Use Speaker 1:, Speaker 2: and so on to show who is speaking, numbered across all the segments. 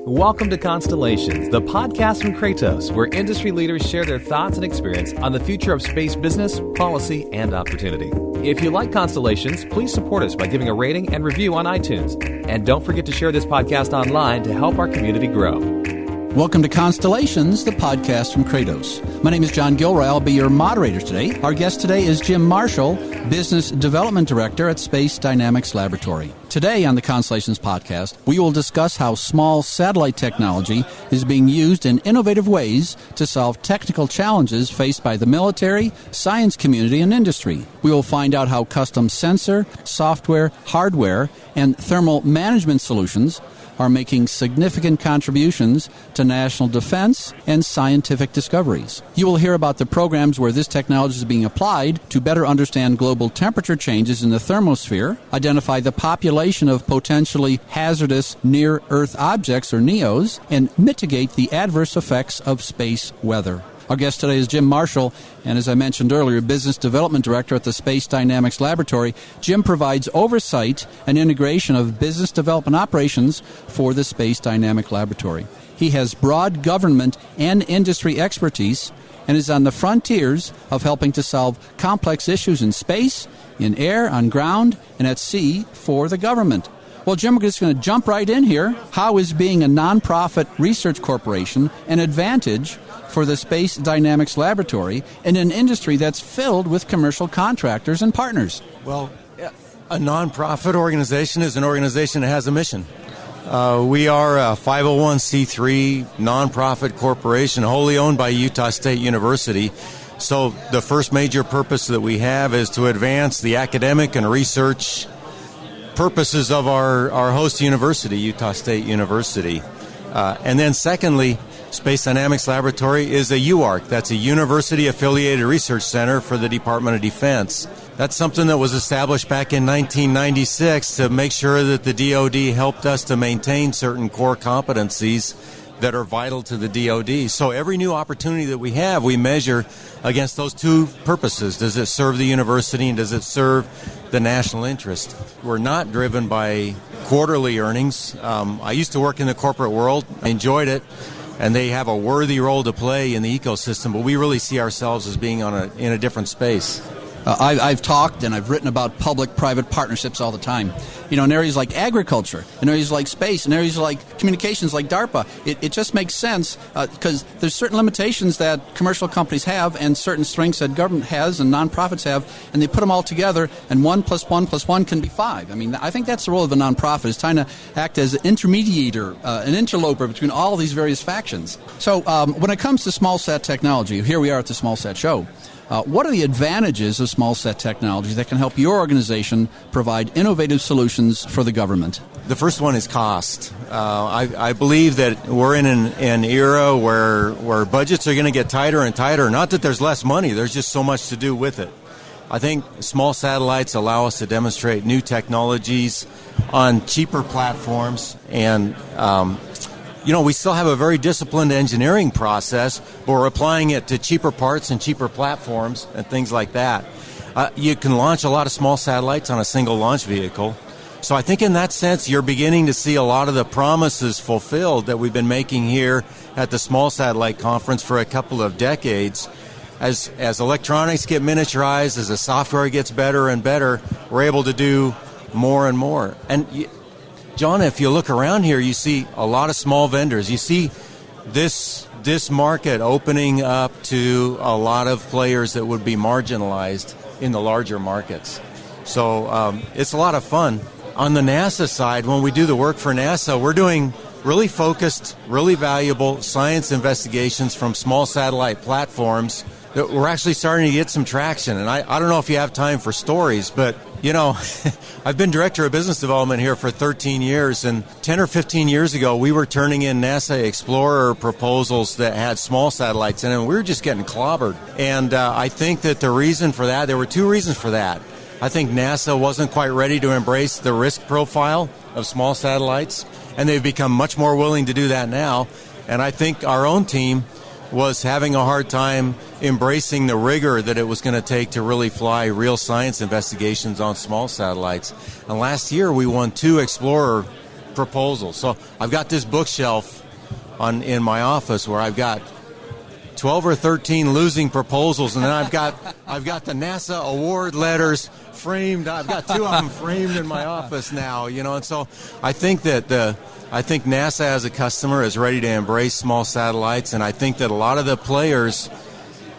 Speaker 1: Welcome to Constellations, the podcast from Kratos, where industry leaders share their thoughts and experience on the future of space business, policy, and opportunity. If you like Constellations, please support us by giving a rating and review on iTunes. And don't forget to share this podcast online to help our community grow.
Speaker 2: Welcome to Constellations, the podcast from Kratos. My name is John Gilroy. I'll be your moderator today. Our guest today is Jim Marshall, Business Development Director at Space Dynamics Laboratory. Today on the Constellations podcast, we will discuss how small satellite technology is being used in innovative ways to solve technical challenges faced by the military, science community, and industry. We will find out how custom sensor, software, hardware, and thermal management solutions are making significant contributions to national defense and scientific discoveries. You will hear about the programs where this technology is being applied to better understand global temperature changes in the thermosphere, identify the population of potentially hazardous near-Earth objects, or NEOs, and mitigate the adverse effects of space weather. Our guest today is Jim Marshall, and as I mentioned earlier, Business Development Director at the Space Dynamics Laboratory. Jim provides oversight and integration of business development operations for the Space Dynamics Laboratory. He has broad government and industry expertise and is on the frontiers of helping to solve complex issues in space, in air, on ground, and at sea for the government. Well, Jim, we're just going to jump right in here. How is being a nonprofit research corporation an advantage for the Space Dynamics Laboratory in an industry that's filled with commercial contractors and partners?
Speaker 3: Well, a nonprofit organization is an organization that has a mission. We are a 501c3 nonprofit corporation wholly owned by Utah State University. So the first major purpose that we have is to advance the academic and research purposes of our host university, Utah State University. And then secondly, Space Dynamics Laboratory is a UARC. That's a university-affiliated research center for the Department of Defense. That's something that was established back in 1996 to make sure that the DoD helped us to maintain certain core competencies that are vital to the DoD. So every new opportunity that we have, we measure against those two purposes. Does it serve the university and does it serve the national interest? We're not driven by quarterly earnings. I used to work in the corporate world. I enjoyed it. And they have a worthy role to play in the ecosystem, but we really see ourselves as being in a different space.
Speaker 2: I've talked and I've written about public-private partnerships all the time. You know, in areas like agriculture, in areas like space, in areas like communications like DARPA, it just makes sense because there's certain limitations that commercial companies have and certain strengths that government has and nonprofits have, and they put them all together, and 1 + 1 + 1 can be 5. I mean, I think that's the role of a nonprofit, is trying to act as an intermediator, an interloper between all these various factions. So when it comes to smallsat technology, here we are at the Smallsat show. What are the advantages of smallsat technology that can help your organization provide innovative solutions for the government?
Speaker 3: The first one is cost. I believe that we're in an era where budgets are going to get tighter and tighter. Not that there's less money, there's just so much to do with it. I think small satellites allow us to demonstrate new technologies on cheaper platforms, and we still have a very disciplined engineering process, but we're applying it to cheaper parts and cheaper platforms and things like that. You can launch a lot of small satellites on a single launch vehicle. So I think in that sense, you're beginning to see a lot of the promises fulfilled that we've been making here at the Small Satellite Conference for a couple of decades. As electronics get miniaturized, as the software gets better and better, we're able to do more and more. And John, if you look around here, you see a lot of small vendors. You see this market opening up to a lot of players that would be marginalized in the larger markets. So it's a lot of fun. On the NASA side, when we do the work for NASA, we're doing really focused, really valuable science investigations from small satellite platforms that we're actually starting to get some traction. And I don't know if you have time for stories, but I've been director of business development here for 13 years, and 10 or 15 years ago, we were turning in NASA Explorer proposals that had small satellites in them, and we were just getting clobbered. And I think that the reason for that, there were two reasons for that. I think NASA wasn't quite ready to embrace the risk profile of small satellites, and they've become much more willing to do that now. And I think our own team was having a hard time embracing the rigor that it was going to take to really fly real science investigations on small satellites. And last year we won 2 Explorer proposals. So I've got this bookshelf in my office where I've got 12 or 13 losing proposals, and then I've got the NASA award letters framed. I've got 2 of them framed in my office now, and so I think that NASA as a customer is ready to embrace small satellites, and I think that a lot of the players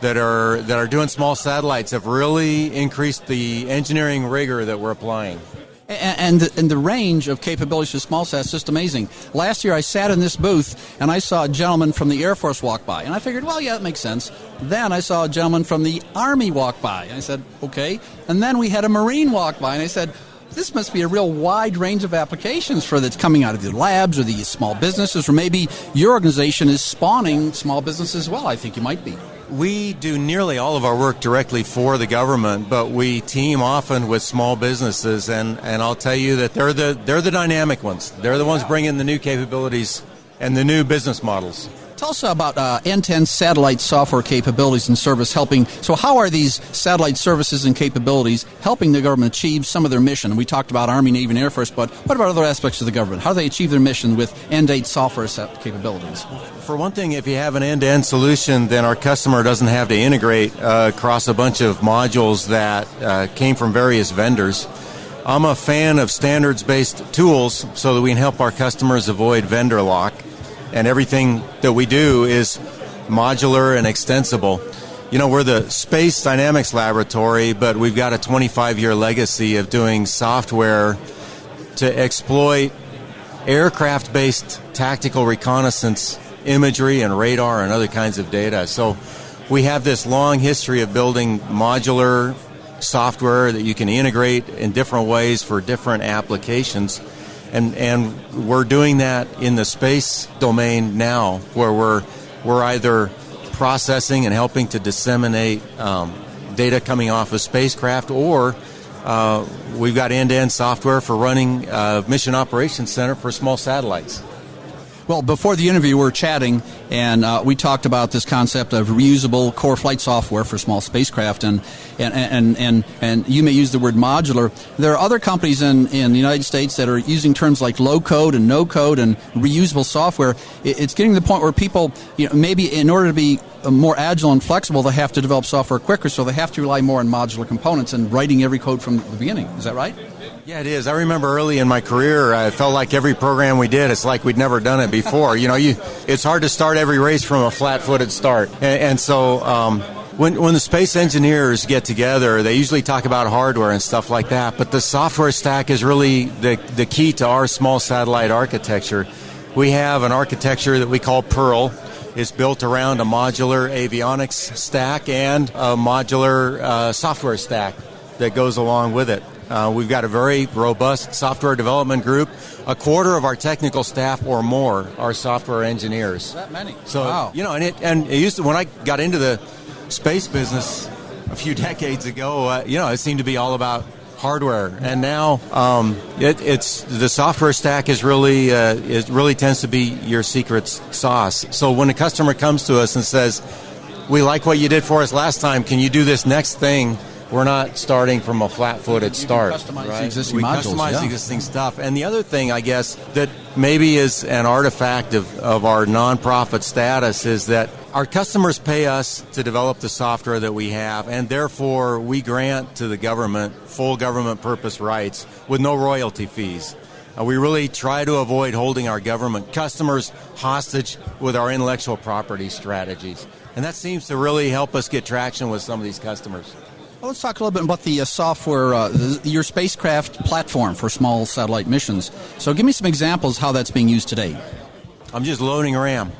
Speaker 3: that are doing small satellites have really increased the engineering rigor that we're applying.
Speaker 2: And the range of capabilities for SmallSats is just amazing. Last year I sat in this booth and I saw a gentleman from the Air Force walk by. And I figured, well, yeah, that makes sense. Then I saw a gentleman from the Army walk by. And I said, okay. And then we had a Marine walk by. And I said, this must be a real wide range of applications for that's coming out of the labs or the small businesses. Or maybe your organization is spawning small businesses as well. I think you might be.
Speaker 3: We do nearly all of our work directly for the government, but we team often with small businesses, and I'll tell you that they're the dynamic ones. They're the ones bringing the new capabilities and the new business models.
Speaker 2: Tell us about end-to-end satellite software capabilities and service helping. So how are these satellite services and capabilities helping the government achieve some of their mission? And we talked about Army, Navy, and Air Force, but what about other aspects of the government? How do they achieve their mission with end-to-end software capabilities?
Speaker 3: For one thing, if you have an end-to-end solution, then our customer doesn't have to integrate across a bunch of modules that came from various vendors. I'm a fan of standards-based tools so that we can help our customers avoid vendor lock. And everything that we do is modular and extensible. We're the Space Dynamics Laboratory, but we've got a 25-year legacy of doing software to exploit aircraft-based tactical reconnaissance imagery and radar and other kinds of data. So we have this long history of building modular software that you can integrate in different ways for different applications. And we're doing that in the space domain now, where we're either processing and helping to disseminate data coming off of spacecraft, or we've got end-to-end software for running a mission operations center for small satellites.
Speaker 2: Well, before the interview, we were chatting, and we talked about this concept of reusable core flight software for small spacecraft, and you may use the word modular. There are other companies in the United States that are using terms like low code and no code and reusable software. It's getting to the point where people, maybe in order to be more agile and flexible, they have to develop software quicker, so they have to rely more on modular components and writing every code from the beginning. Is that right?
Speaker 3: Yeah, it is. I remember early in my career, I felt like every program we did, it's like we'd never done it before. It's hard to start every race from a flat-footed start. And so when the space engineers get together, they usually talk about hardware and stuff like that, but the software stack is really the key to our small satellite architecture. We have an architecture that we call Pearl. It's built around a modular avionics stack and a modular software stack that goes along with it. We've got a very robust software development group. A quarter of our technical staff or more are software engineers.
Speaker 2: That many?
Speaker 3: So,
Speaker 2: wow.
Speaker 3: And it used to, when I got into the space business a few decades ago, it seemed to be all about hardware. And now it's the software stack is really it really tends to be your secret sauce. So when a customer comes to us and says, "We like what you did for us last time. Can you do this next thing?" We're not starting from a flat-footed start.
Speaker 2: Customize existing modules,
Speaker 3: customize existing stuff. And the other thing, I guess, that maybe is an artifact of our nonprofit status is that our customers pay us to develop the software that we have, and therefore we grant to the government full government purpose rights with no royalty fees. We really try to avoid holding our government customers hostage with our intellectual property strategies. And that seems to really help us get traction with some of these customers.
Speaker 2: Well, let's talk a little bit about the software, your spacecraft platform for small satellite missions. So give me some examples how that's being used today.
Speaker 3: I'm just loading RAM.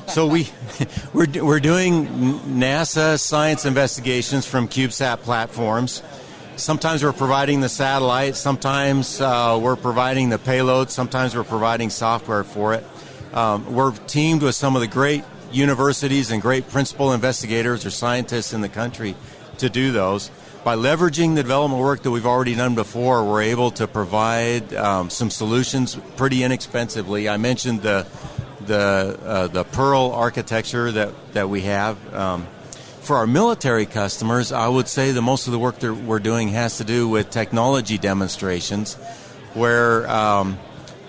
Speaker 3: So we're doing NASA science investigations from CubeSat platforms. Sometimes we're providing the satellite. Sometimes we're providing the payload. Sometimes we're providing software for it. We're teamed with some of the great universities and great principal investigators or scientists in the country to do those. By leveraging the development work that we've already done before, we're able to provide some solutions pretty inexpensively. I mentioned the Pearl architecture that we have. For our military customers, I would say that most of the work that we're doing has to do with technology demonstrations, where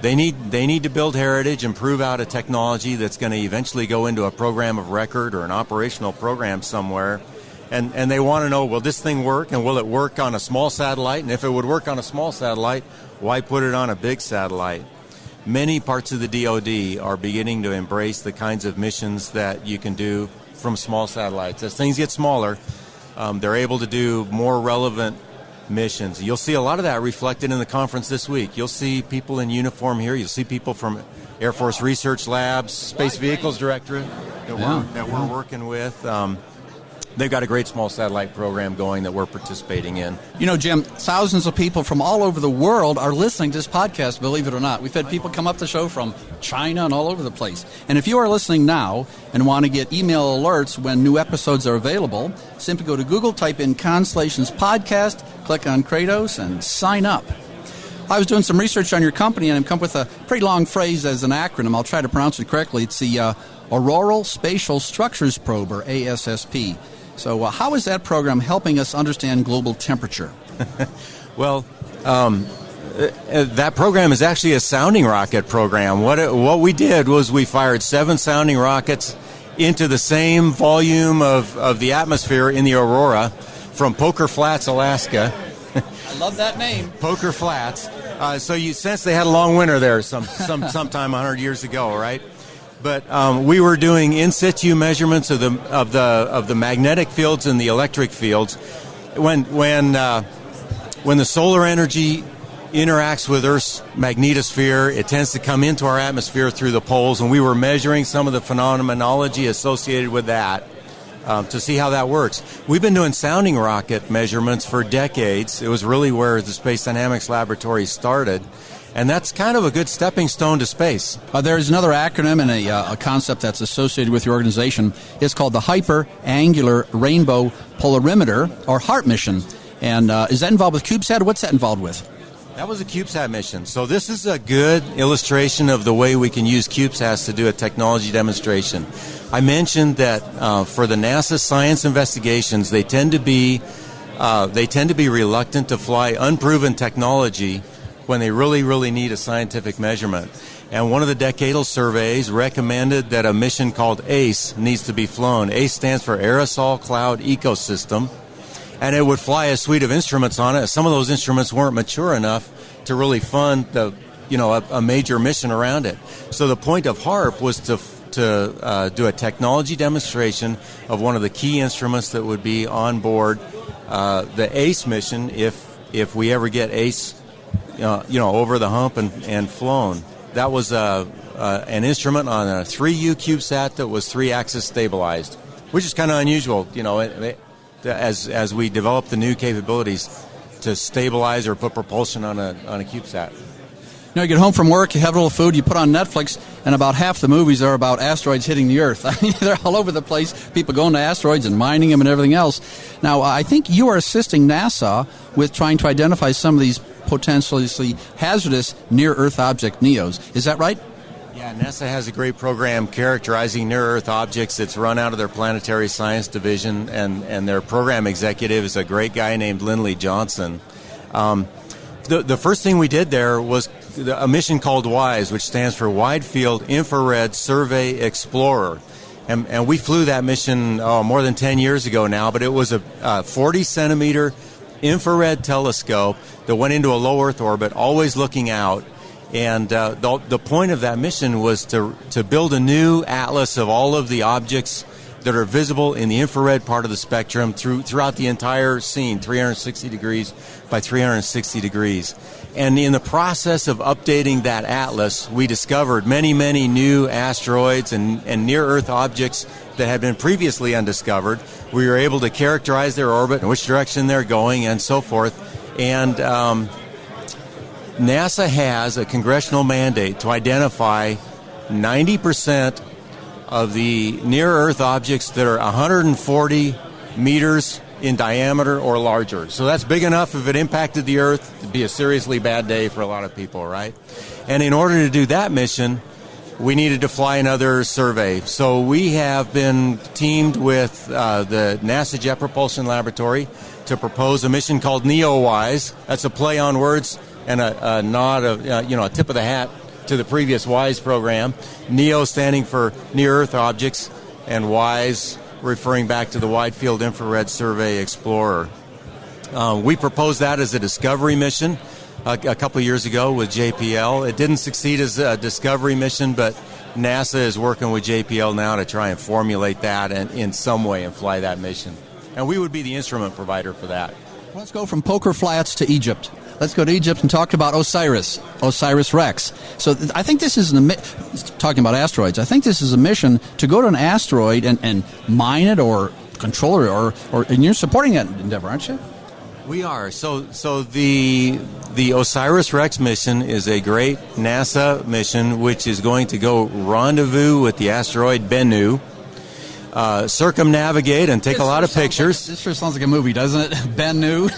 Speaker 3: They need to build heritage and prove out a technology that's going to eventually go into a program of record or an operational program somewhere. And they want to know, will this thing work, and will it work on a small satellite? And if it would work on a small satellite, why put it on a big satellite? Many parts of the DoD are beginning to embrace the kinds of missions that you can do from small satellites. As things get smaller, they're able to do more relevant missions. You'll see a lot of that reflected in the conference this week. You'll see people in uniform here. You'll see people from Air Force Research Labs, Space Vehicles Directorate that we're working with. They've got a great small satellite program going that we're participating in.
Speaker 2: You know, Jim, thousands of people from all over the world are listening to this podcast, believe it or not. We've had people come up the show from China and all over the place. And if you are listening now and want to get email alerts when new episodes are available, simply go to Google, type in Constellations Podcast, click on Kratos, and sign up. I was doing some research on your company, and I've come up with a pretty long phrase as an acronym. I'll try to pronounce it correctly. It's the Auroral Spatial Structures Probe, or ASSP. So how is that program helping us understand global temperature?
Speaker 3: Well, that program is actually a sounding rocket program. What we did was we fired 7 sounding rockets into the same volume of the atmosphere in the Aurora from Poker Flats, Alaska.
Speaker 2: I love that name.
Speaker 3: Poker Flats. So you sense they had a long winter there sometime 100 years ago, right? But we were doing in situ measurements of the magnetic fields and the electric fields. When the solar energy interacts with Earth's magnetosphere, it tends to come into our atmosphere through the poles, and we were measuring some of the phenomenology associated with that to see how that works. We've been doing sounding rocket measurements for decades. It was really where the Space Dynamics Laboratory started. And that's kind of a good stepping stone to space.
Speaker 2: There's another acronym and a concept that's associated with your organization. It's called the Hyper-Angular Rainbow Polarimeter, or HARP mission. And is that involved with CubeSat? What's that involved with?
Speaker 3: That was a CubeSat mission. So this is a good illustration of the way we can use CubeSats to do a technology demonstration. I mentioned that for the NASA science investigations, they tend to be reluctant to fly unproven technology when they really, really need a scientific measurement. And one of the decadal surveys recommended that a mission called ACE needs to be flown. ACE stands for Aerosol Cloud Ecosystem, and it would fly a suite of instruments on it. Some of those instruments weren't mature enough to really fund a major mission around it. So the point of HARP was to do a technology demonstration of one of the key instruments that would be on board the ACE mission if we ever get ACE over the hump and flown. That was an instrument on a 3U CubeSat that was 3-axis stabilized, which is kind of unusual, as we develop the new capabilities to stabilize or put propulsion on a CubeSat.
Speaker 2: You get home from work, you have a little food, you put on Netflix, and about half the movies are about asteroids hitting the Earth. I mean, they're all over the place, people going to asteroids and mining them and everything else. Now, I think you are assisting NASA with trying to identify some of these potentially hazardous near-Earth object NEOs. Is that right?
Speaker 3: Yeah, NASA has a great program characterizing near-Earth objects. It's run out of their planetary science division, and their program executive is a great guy named Lindley Johnson. The first thing we did there was a mission called WISE, which stands for Wide Field Infrared Survey Explorer. And we flew that mission more than 10 years ago now, but it was a 40-centimeter infrared telescope that went into a low Earth orbit, always looking out. And the point of that mission was to build a new atlas of all of the objects that are visible in the infrared part of the spectrum throughout the entire scene, 360 degrees by 360 degrees. And in the process of updating that atlas, we discovered many, many new asteroids and near-Earth objects that had been previously undiscovered. We were able to characterize their orbit and which direction they're going and so forth. And NASA has a congressional mandate to identify 90% of the near-Earth objects that are 140 meters in diameter or larger. So that's big enough if it impacted the Earth to be a seriously bad day for a lot of people, right? And in order to do that mission, we needed to fly another survey. So we have been teamed with the NASA Jet Propulsion Laboratory to propose a mission called NEOWISE. That's a play on words and a nod of, a tip of the hat to the previous WISE program. NEO standing for Near Earth Objects, and WISE referring back to the Wide Field Infrared Survey Explorer. We proposed that as a discovery mission a couple of years ago with JPL. It didn't succeed as a discovery mission, but NASA is working with JPL now to try and formulate that in some way and fly that mission. And we would be the instrument provider for that.
Speaker 2: Let's go from Poker Flats to Egypt. Let's go to Egypt and talk about Osiris Rex. So I think this is talking about asteroids. I think this is a mission to go to an asteroid and mine it or control it, or and you're supporting that endeavor, aren't you?
Speaker 3: We are. So the Osiris Rex mission is a great NASA mission which is going to go rendezvous with the asteroid Bennu, circumnavigate and take a lot of pictures.
Speaker 2: This sure sounds like a movie, doesn't it? Bennu.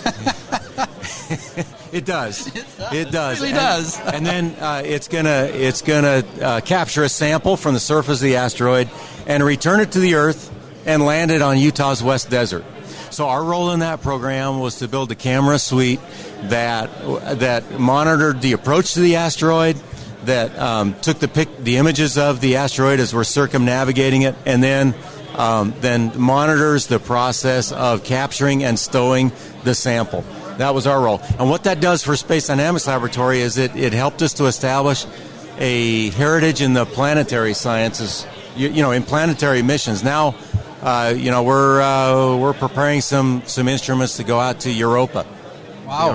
Speaker 3: It does. It does.
Speaker 2: It really does.
Speaker 3: And then it's gonna capture a sample from the surface of the asteroid and return it to the Earth and land it on Utah's West Desert. So our role in that program was to build a camera suite that monitored the approach to the asteroid, that took the images of the asteroid as we're circumnavigating it, and then monitors the process of capturing and stowing the sample. That was our role. And what that does for Space Dynamics Laboratory is it helped us to establish a heritage in the planetary sciences, in planetary missions. Now, we're preparing some instruments to go out to Europa.
Speaker 2: Wow.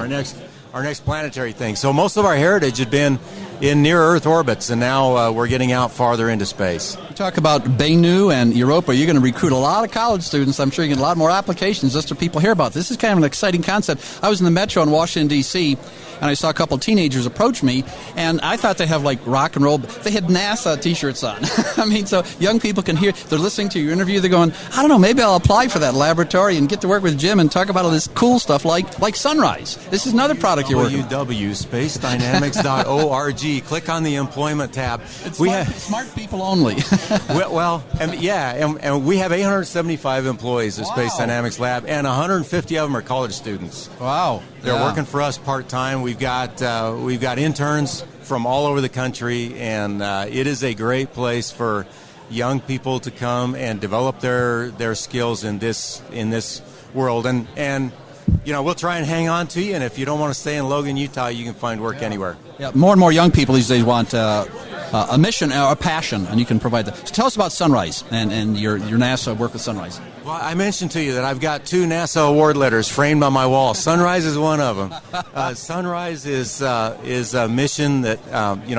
Speaker 3: Our next planetary thing. So most of our heritage had been in near-Earth orbits, and now we're getting out farther into space.
Speaker 2: You talk about Bennu and Europa. You're going to recruit a lot of college students. I'm sure you get a lot more applications just so people hear about this. This is kind of an exciting concept. I was in the metro in Washington, D.C., and I saw a couple of teenagers approach me, and I thought they have like rock and roll. They had NASA T-shirts on. I mean, so young people can hear. They're listening to your interview. They're going, I don't know, maybe I'll apply for that laboratory and get to work with Jim and talk about all this cool stuff like Sunrise. This is another product you're working on.
Speaker 3: www.spacedynamics.org. Click on the employment tab.
Speaker 2: Smart people only.
Speaker 3: and we have 875 employees at Space Dynamics Lab, and 150 of them are college students.
Speaker 2: Wow.
Speaker 3: They're working for us part-time. We've got interns from all over the country, and it is a great place for young people to come and develop their skills in this world. And we'll try and hang on to you, and if you don't want to stay in Logan, Utah, you can find work anywhere.
Speaker 2: Yeah, more and more young people these days want a mission or a passion, and you can provide that. So tell us about Sunrise and your NASA work with Sunrise.
Speaker 3: Well, I mentioned to you that I've got 2 NASA award letters framed on my wall. Sunrise is one of them. Sunrise is a mission that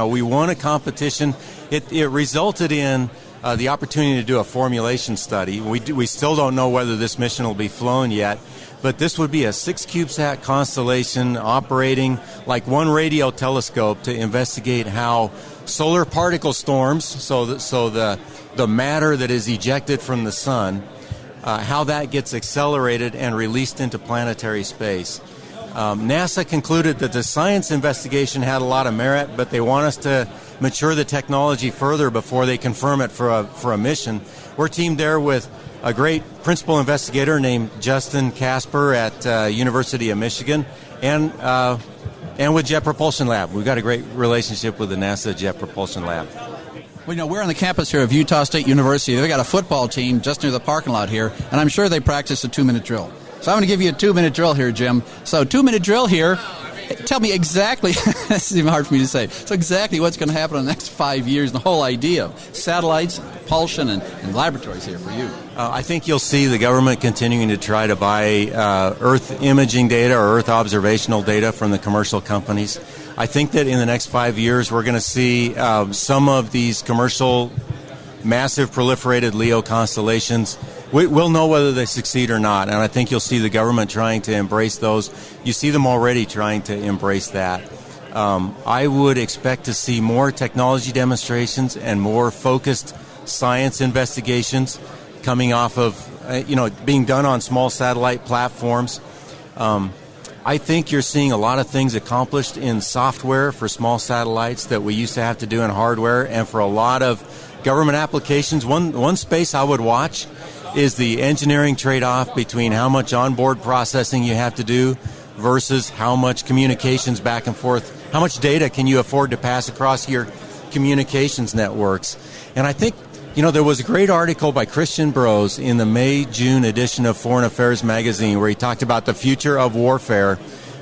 Speaker 3: we won a competition. It resulted in the opportunity to do a formulation study. We still don't know whether this mission will be flown yet, but this would be a 6 CubeSat constellation operating like one radio telescope to investigate how solar particle storms, so the matter that is ejected from the sun, how that gets accelerated and released into planetary space. NASA concluded that the science investigation had a lot of merit, but they want us to mature the technology further before they confirm it for a mission. We're teamed there with a great principal investigator named Justin Casper at University of Michigan, and with Jet Propulsion Lab. We've got a great relationship with the NASA Jet Propulsion Lab.
Speaker 2: Well, we're on the campus here of Utah State University. They've got a football team just near the parking lot here, and I'm sure they practice a 2-minute drill. So I'm going to give you a 2-minute drill here, Jim. So 2-minute drill here. Tell me exactly, this is even hard for me to say, so exactly what's going to happen in the next 5 years, and the whole idea of satellites, propulsion, and laboratories here for you.
Speaker 3: I think you'll see the government continuing to try to buy Earth imaging data or Earth observational data from the commercial companies. I think that in the next 5 years we're going to see some of these commercial, massive proliferated LEO constellations. We'll know whether they succeed or not, and I think you'll see the government trying to embrace those. You see them already trying to embrace that. I would expect to see more technology demonstrations and more focused science investigations coming off of, being done on small satellite platforms. I think you're seeing a lot of things accomplished in software for small satellites that we used to have to do in hardware, and for a lot of government applications. One space I would watch is the engineering trade-off between how much onboard processing you have to do versus how much communications back and forth, how much data can you afford to pass across your communications networks. And I think, there was a great article by Christian Bros in the May-June edition of Foreign Affairs magazine where he talked about the future of warfare,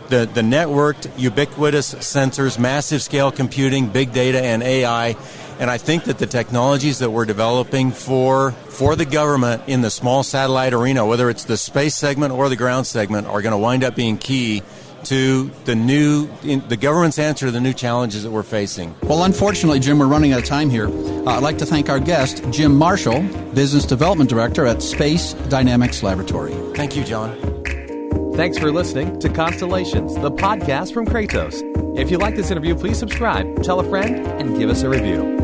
Speaker 3: the networked, ubiquitous sensors, massive scale computing, big data, and AI. And I think that the technologies that we're developing for the government in the small satellite arena, whether it's the space segment or the ground segment, are going to wind up being key to the government's answer to the new challenges that we're facing.
Speaker 2: Well, unfortunately, Jim, we're running out of time here. I'd like to thank our guest, Jim Marshall, Business Development Director at Space Dynamics Laboratory.
Speaker 3: Thank you, John.
Speaker 1: Thanks for listening to Constellations, the podcast from Kratos. If you like this interview, please subscribe, tell a friend, and give us a review.